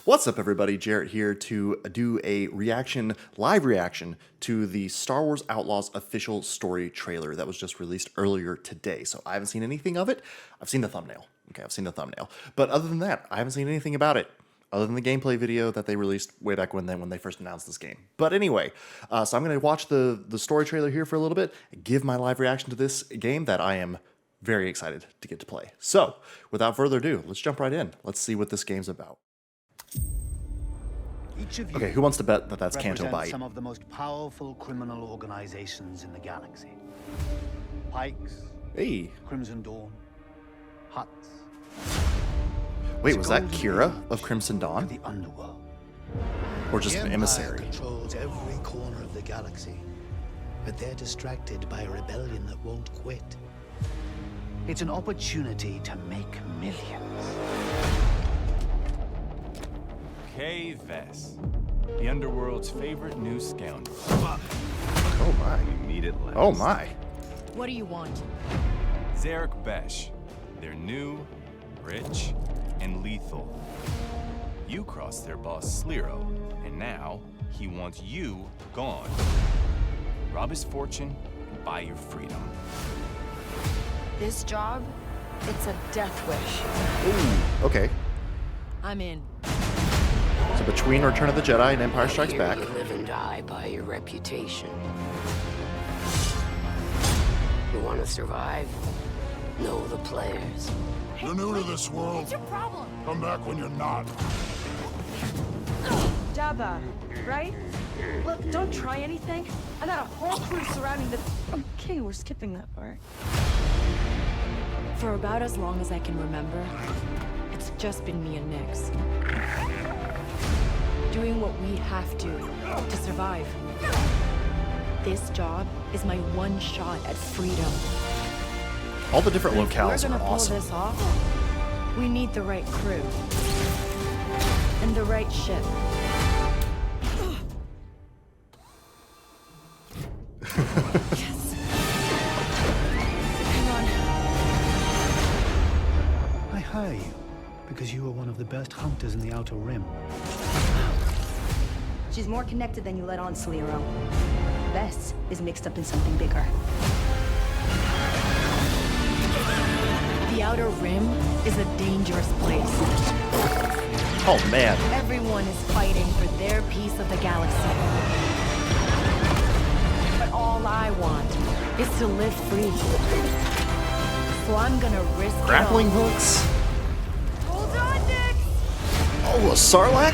What's up, everybody? Jerrett here to do a live reaction to the Star Wars Outlaws official story trailer that was just released earlier today. So I haven't seen anything of it. I've seen the thumbnail. Okay, I've seen the thumbnail. But other than that, I haven't seen anything about it, other than the gameplay video that they released way back when they first announced this game. But anyway, so I'm going to watch the story trailer here for a little bit, and give my live reaction to this game that I am very excited to get to play. So, without further ado, let's jump right in. Let's see what this game's about. Okay, who wants to bet that that's Canto Bight? Some of the most powerful criminal organizations in the galaxy. Pikes, Hey. Crimson Dawn, Huts. Wait, was that Kira of Crimson Dawn? The underworld. Or just an The Empire emissary? controls every corner of the galaxy, but they're distracted by a rebellion that won't quit. It's an opportunity to make millions. Kay Vess, the underworld's favorite new scoundrel. Oh my. We meet at last. Oh my. What do you want? Zarek Besh. They're new, rich, and lethal. You crossed their boss Sliro, and now he wants you gone. Rob his fortune and buy your freedom. This job, it's a death wish. Ooh, okay. I'm in. So between Return of the Jedi and Empire Strikes Back. You live and die by your reputation. You want to survive? Know the players. You're new to this world. What's your problem? Come back when you're not. Jabba, right? Look, don't try anything. I got a whole crew surrounding the... Okay, we're skipping that part. For about as long as I can remember, it's just been me and Nix. Doing what we have to survive. This job is my one shot at freedom. All the different If locales we're are gonna pull awesome. this off, we need the right crew. And the right ship. Yes. Hang on. I hire you because you are one of the best hunters in the Outer Rim. She's more connected than you let on, Sliro. Vess is mixed up in something bigger. The Outer Rim is a dangerous place. Oh man. Everyone is fighting for their piece of the galaxy. But all I want is to live free. So I'm gonna risk Grappling it all. hooks? Hold on, Nick! Oh, a Sarlacc?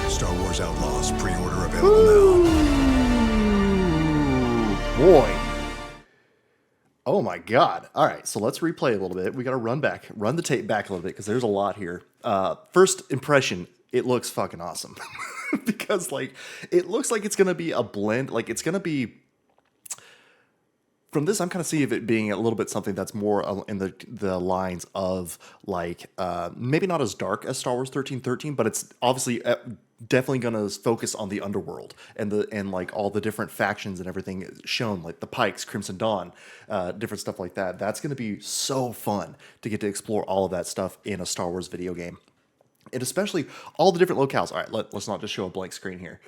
Star Wars Outlaws pre-order available now. Ooh, boy. Oh my god. All right, so let's replay a little bit. We got to run the tape back a little bit because there's a lot here. First impression, it looks fucking awesome. Because like it looks like it's going to be a blend, like it's going to be from this, I'm kind of seeing it being a little bit something that's more in the lines of like maybe not as dark as Star Wars 1313, but it's obviously definitely going to focus on the underworld and like all the different factions and everything shown, like the Pikes, Crimson Dawn, different stuff like that. That's going to be so fun to get to explore all of that stuff in a Star Wars video game, and especially all the different locales. All right, let's not just show a blank screen here.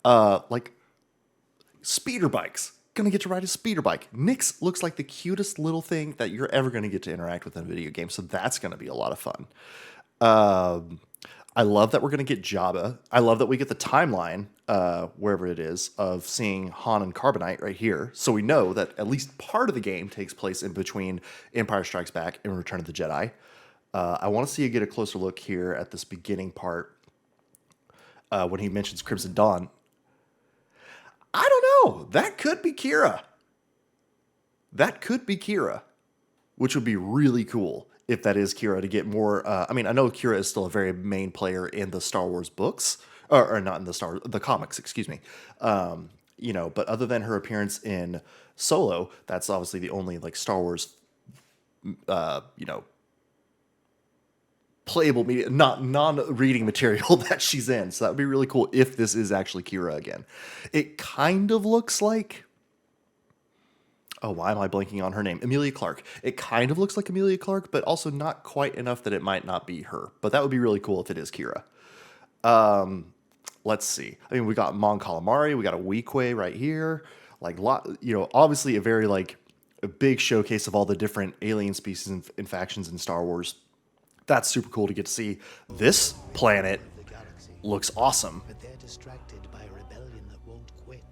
Like speeder bikes. Gonna get to ride a speeder bike. Nix looks like the cutest little thing that you're ever gonna get to interact with in a video game, so that's gonna be a lot of fun. I love that we're gonna get Jabba. I love that we get the timeline, wherever it is, of seeing Han and Carbonite right here, so we know that at least part of the game takes place in between Empire Strikes Back and Return of the Jedi. I want to see you get a closer look here at this beginning part when he mentions Crimson Dawn. I don't know. That could be Kira. That could be Kira, which would be really cool if that is Kira, to get more. I mean, I know Kira is still a very main player in the Star Wars books, or not in the comics, excuse me. You know, but other than her appearance in Solo, that's obviously the only like Star Wars, you know, playable media, not non-reading material that she's in. So that would be really cool if this is actually Kira again. It kind of looks like Oh, why am I blanking on her name? Emilia Clarke. It kind of looks like Emilia Clarke, but also not quite enough that it might not be her. But that would be really cool if it is Kira. Let's see. I mean, we got Mon Calamari, we got a Weequay right here. Like, obviously a very like a big showcase of all the different alien species and factions in Star Wars. That's super cool to get to see. This planet looks awesome. But they're distracted by a rebellion that won't quit.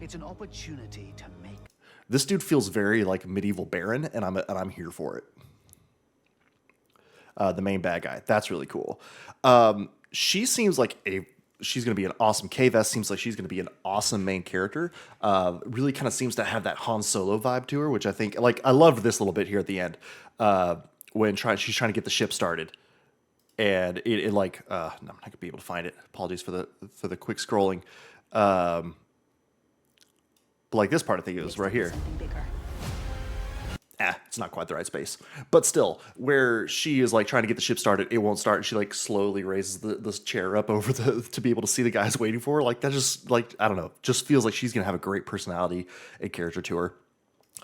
It's an opportunity to make. This dude feels very like medieval baron, and I'm here for it. The main bad guy. That's really cool. She seems like she's going to be an awesome. K-Vest seems like she's going to be an awesome main character. Really kind of seems to have that Han Solo vibe to her, which I think, like, I loved this little bit here at the end when she's trying to get the ship started. And it like, no, I'm not going to be able to find it. Apologies for the quick scrolling. But like this part, I think it was right here. It's not quite the right space. But still, where she is like trying to get the ship started, it won't start. And she like slowly raises this chair up over to be able to see the guys waiting for her. Like that just like, I don't know, just feels like she's going to have a great personality and character to her.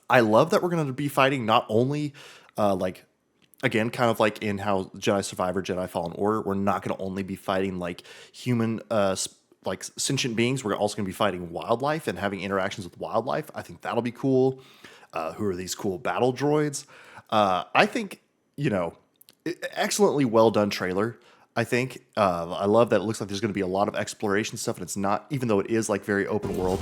I love that we're going to be fighting not only like, again, kind of like in how Jedi Survivor, Jedi Fallen Order, we're not going to only be fighting like human like sentient beings. We're also going to be fighting wildlife and having interactions with wildlife. I think that'll be cool. Who are these cool battle droids? I think, excellently well done trailer. I think I love that it looks like there's going to be a lot of exploration stuff, and it's not, even though it is like very open world,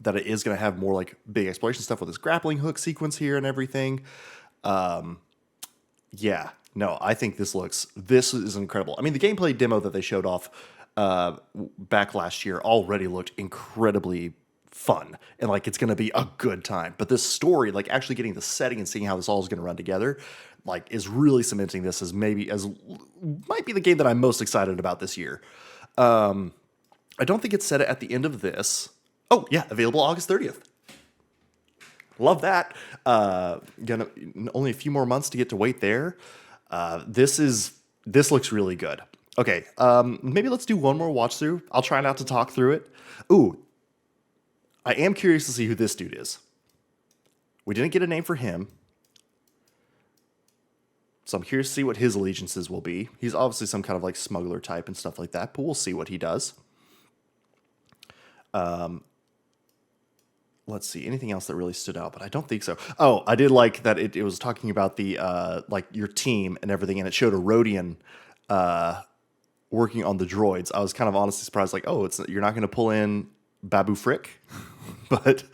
that it is going to have more like big exploration stuff with this grappling hook sequence here and everything. Yeah, no, I think this is incredible. I mean, the gameplay demo that they showed off back last year already looked incredibly fun, and like it's going to be a good time. But this story, like actually getting the setting and seeing how this all is going to run together, like is really cementing this as might be the game that I'm most excited about this year. I don't think it said it at the end of this. Oh yeah, available August 30th. Love that. Only a few more months to get to wait there. This looks really good. Okay, maybe let's do one more watch through. I'll try not to talk through it. Ooh, I am curious to see who this dude is. We didn't get a name for him, so I'm curious to see what his allegiances will be. He's obviously some kind of like smuggler type and stuff like that, but we'll see what he does. Let's see, anything else that really stood out, but I don't think so. Oh, I did like that it was talking about the like your team and everything, and it showed a Rhodian working on the droids. I was kind of honestly surprised, like, oh, you're not going to pull in Babu Frick, but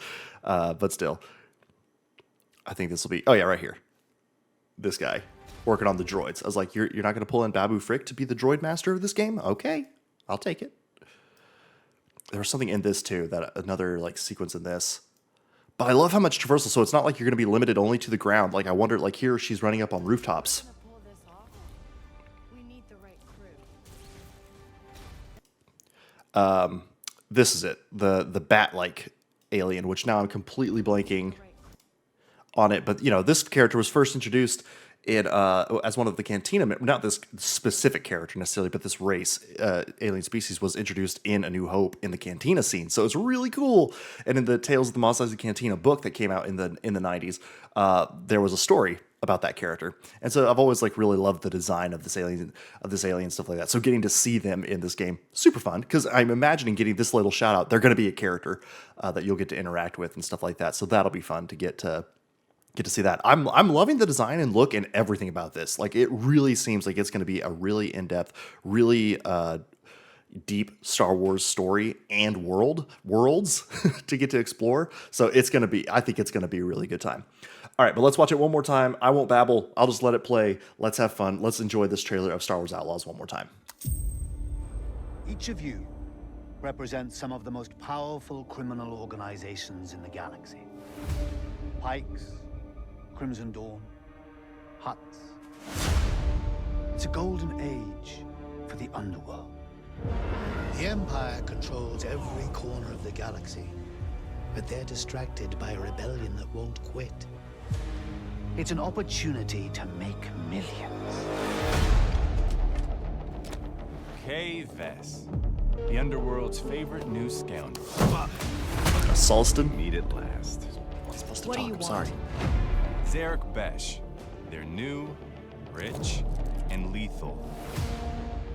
still, I think this will be. Oh yeah, right here, this guy working on the droids. I was like, you're not going to pull in Babu Frick to be the droid master of this game? Okay, I'll take it. There was something in this too, that another like sequence in this. But I love how much traversal. So it's not like you're going to be limited only to the ground. Like I wonder, like here she's running up on rooftops. This is it, the bat-like alien, which now I'm completely blanking on it. But this character was first introduced in as one of the Cantina, not this specific character necessarily, but this race, alien species, was introduced in A New Hope in the Cantina scene. So it's really cool. And in the Tales of the Mos Eisley Cantina book that came out in the 90s, there was a story about that character. And so I've always like really loved the design of this alien stuff like that. So getting to see them in this game, super fun, because I'm imagining getting this little shout out. They're going to be a character that you'll get to interact with and stuff like that. So that'll be fun to get to see that. I'm loving the design and look and everything about this. Like it really seems like it's going to be a really in-depth, really deep Star Wars story and worlds to get to explore. So I think it's going to be a really good time. All right, but let's watch it one more time. I won't babble. I'll just let it play. Let's have fun. Let's enjoy this trailer of Star Wars Outlaws one more time. Each of you represents some of the most powerful criminal organizations in the galaxy. Pikes, Crimson Dawn, Hutts. It's a golden age for the underworld. The Empire controls every corner of the galaxy, but they're distracted by a rebellion that won't quit. It's an opportunity to make millions. K-Vest, the underworld's favorite new scoundrel. Salston? Meet at last. I'm supposed to What do talk. you I'm want? sorry. Zarek Besh. They're new, rich, and lethal.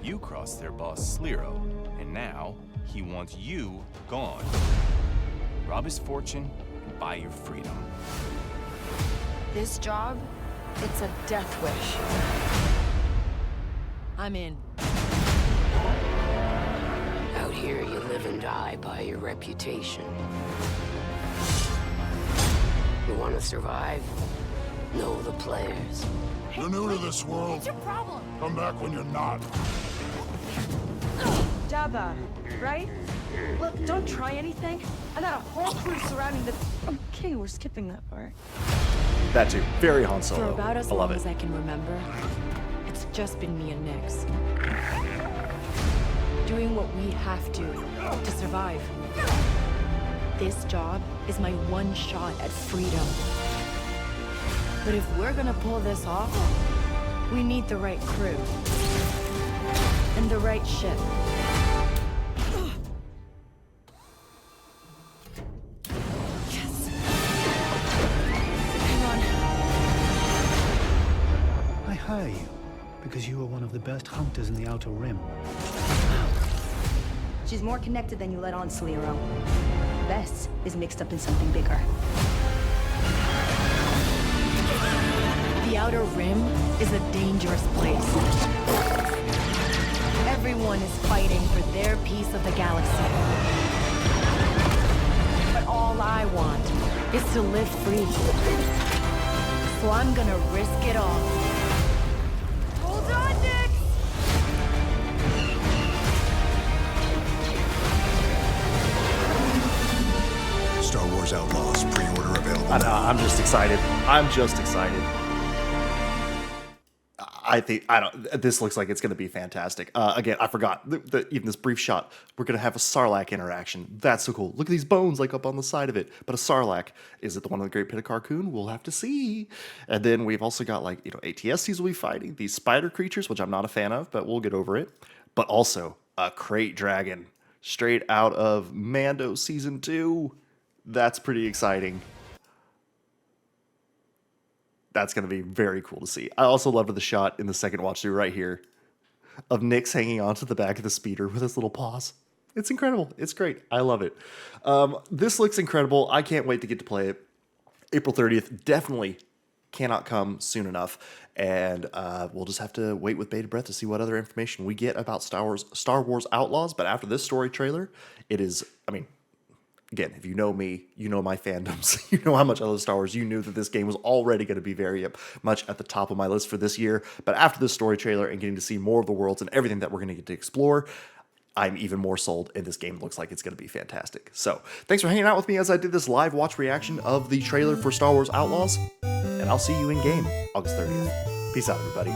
You crossed their boss Sliro, and now he wants you gone. Rob his fortune and buy your freedom. This job, it's a death wish. I'm in. Out here, you live and die by your reputation. You want to survive? Know the players. You're new to this world. What's your problem? Come back when you're not. Jabba, right? Look, don't try anything. I got a whole crew surrounding the king. We're skipping that part. That too. Very Han For Solo. about as I love long it. as I can remember, it's just been me and Nix. Doing what we have to survive. This job is my one shot at freedom. But if we're gonna pull this off, we need the right crew. And the right ship. Yes! Hang on. I hire you because you are one of the best hunters in the Outer Rim. She's more connected than you let on, Sliro. Bess is mixed up in something bigger. The Outer Rim is a dangerous place. Everyone is fighting for their piece of the galaxy. But all I want is to live free. So I'm gonna risk it all. Hold on, Nick! Star Wars Outlaws pre-order available. I'm just excited. I'm just excited. This looks like it's going to be fantastic. Again, I forgot, even this brief shot, we're going to have a Sarlacc interaction. That's so cool. Look at these bones, like, up on the side of it. But a Sarlacc, is it the one of the Great Pit of Carcoon? We'll have to see. And then we've also got, like, ATSTs will be fighting, these spider creatures, which I'm not a fan of, but we'll get over it. But also, a crate dragon, straight out of Mando Season 2. That's pretty exciting. That's going to be very cool to see. I also loved the shot in the second watch through right here of Nix hanging onto the back of the speeder with his little paws. It's incredible. It's great. I love it. This looks incredible. I can't wait to get to play it. April 30th definitely cannot come soon enough. And we'll just have to wait with bated breath to see what other information we get about Star Wars Outlaws. But after this story trailer, it is, again, if you know me, you know my fandoms, you know how much I love Star Wars, you knew that this game was already going to be very much at the top of my list for this year. But after this story trailer and getting to see more of the worlds and everything that we're going to get to explore, I'm even more sold, and this game looks like it's going to be fantastic. So, thanks for hanging out with me as I did this live watch reaction of the trailer for Star Wars Outlaws, and I'll see you in game August 30th. Peace out, everybody.